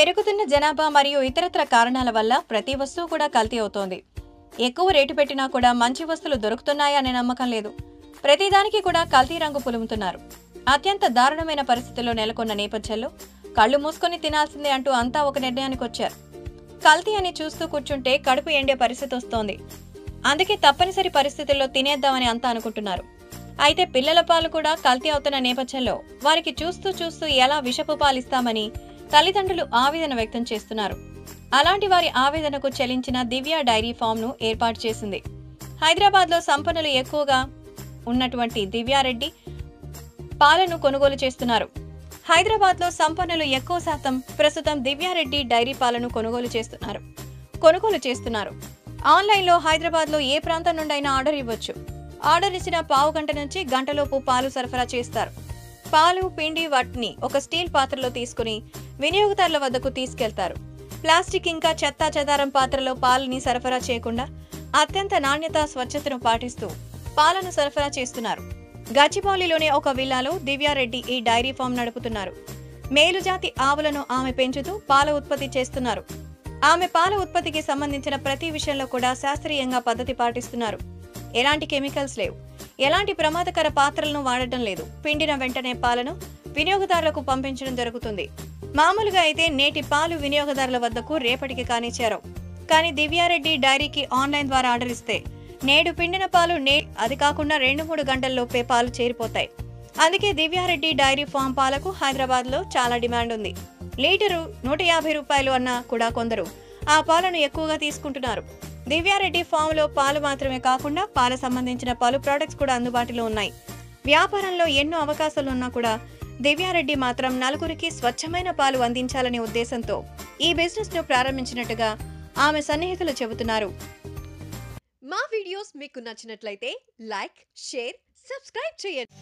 పెరుగుతున్న జనాభా మరియు ఇతరత్ర కారణాల వల్ల ప్రతి వస్తువు కూడా కల్తీ అవుతోంది. ఎక్కువ రేటు పెట్టినా కూడా మంచి వస్తువులు దొరుకుతున్నాయనే నమ్మకం లేదు. ప్రతిదానికి కూడా కల్తీ రంగు పులుముతున్నారు. అత్యంత దారుణమైన పరిస్థితుల్లో నెలకొన్న నేపథ్యంలో కళ్ళు మూసుకొని తినాల్సిందే అంటూ అంతా ఒక నిర్ణయానికి వచ్చారు. కల్తీ అని చూస్తూ కూర్చుంటే కడుపు ఎండే పరిస్థితి వస్తోంది. అందుకే తప్పనిసరి పరిస్థితుల్లో తినేద్దామని అంతా అనుకుంటున్నారు. అయితే పిల్లల పాలు కూడా కల్తీ అవుతున్న నేపథ్యంలో వారికి చూస్తూ ఎలా విషపు పాలిస్తామని తల్లిదండ్రులు ఆవేదన వ్యక్తం చేస్తున్నారు. అలాంటి వారి ఆవేదనకు చెల్లించిన దివ్య డైరీ ఫామ్ ను ఏర్పాటు చేసింది. హైదరాబాద్ లో సంపన్నులు ఎక్కువగా ఉన్నటువంటి దివ్యారెడ్డి పాలను కొనుగోలు చేస్తున్నారు. హైదరాబాద్ లో సంపన్నులు ఎక్కువ శాతం ప్రస్తుతం దివ్యారెడ్డి డైరీ పాలను కొనుగోలు చేస్తున్నారు. ఆన్లైన్ లో హైదరాబాద్ లో ఏ ప్రాంతం నుండైనా ఆర్డర్ ఇవ్వచ్చు. ఆర్డర్ ఇచ్చిన పావు గంట నుంచి గంటలోపు పాలు సరఫరా చేస్తారు. పాలు, పిండి వాటిని ఒక స్టీల్ పాత్రలో తీసుకుని వినియోగదారుల వద్దకు తీసుకెళ్తారు. ప్లాస్టిక్ ఇంకా చెత్తా చెదారం పాత్రలో పాలని సరఫరా చేయకుండా అత్యంత నాణ్యత, స్వచ్ఛతను పాటిస్తూ పాలను సరఫరా చేస్తున్నారు. గచ్చిబౌలిలోని ఒక విల్లాలో దివ్యారెడ్డి ఈ డైరీ ఫామ్ నడుపుతున్నారు. మేలుజాతి ఆవులను ఆమె పెంచుతూ పాల ఉత్పత్తి చేస్తున్నారు. ఆమె పాల ఉత్పత్తికి సంబంధించిన ప్రతి విషయంలో కూడా శాస్త్రీయంగా పద్ధతి పాటిస్తున్నారు. ఎలాంటి కెమికల్స్ లేవు, ఎలాంటి ప్రమాదకర పాత్రలను వాడటం లేదు. పిండిన వెంటనే పాలను వినియోగదారులకు పంపించడం జరుగుతుంది. మామూలుగా అయితే నేటి పాలు వినియోగదారుల వద్దకు రేపటికి కానిచ్చారు. కానీ దివ్యారెడ్డి డైరీకి ఆన్లైన్ ద్వారా ఆర్డర్ ఇస్తే నేడు పిండిన పాలు అది కాకుండా 2-3 గంటల్లోపే పాలు చేరిపోతాయి. అందుకే దివ్యారెడ్డి డైరీ ఫామ్ పాలకు హైదరాబాద్ లో చాలా డిమాండ్ ఉంది. లీటరు 150 రూపాయలు అన్నా కూడా కొందరు ఆ పాలను ఎక్కువగా తీసుకుంటున్నారు. దివ్యారెడ్డి ఫామ్ లో పాలు మాత్రమే కాకుండా పాల సంబంధించిన పలు ప్రొడక్ట్స్ కూడా అందుబాటులో ఉన్నాయి. వ్యాపారంలో ఎన్నో అవకాశాలు ఉన్నా కూడా దివ్యారెడ్డి మాత్రం నలుగురికి స్వచ్ఛమైన పాలు అందించాలనే ఉద్దేశంతో ఈ బిజినెస్ ను ప్రారంభించినట్టుగా ఆమె సన్నిహితులు చెబుతున్నారు. మా వీడియోస్ మీకు నచ్చినట్లయితే లైక్, షేర్, సబ్స్క్రైబ్ చేయండి.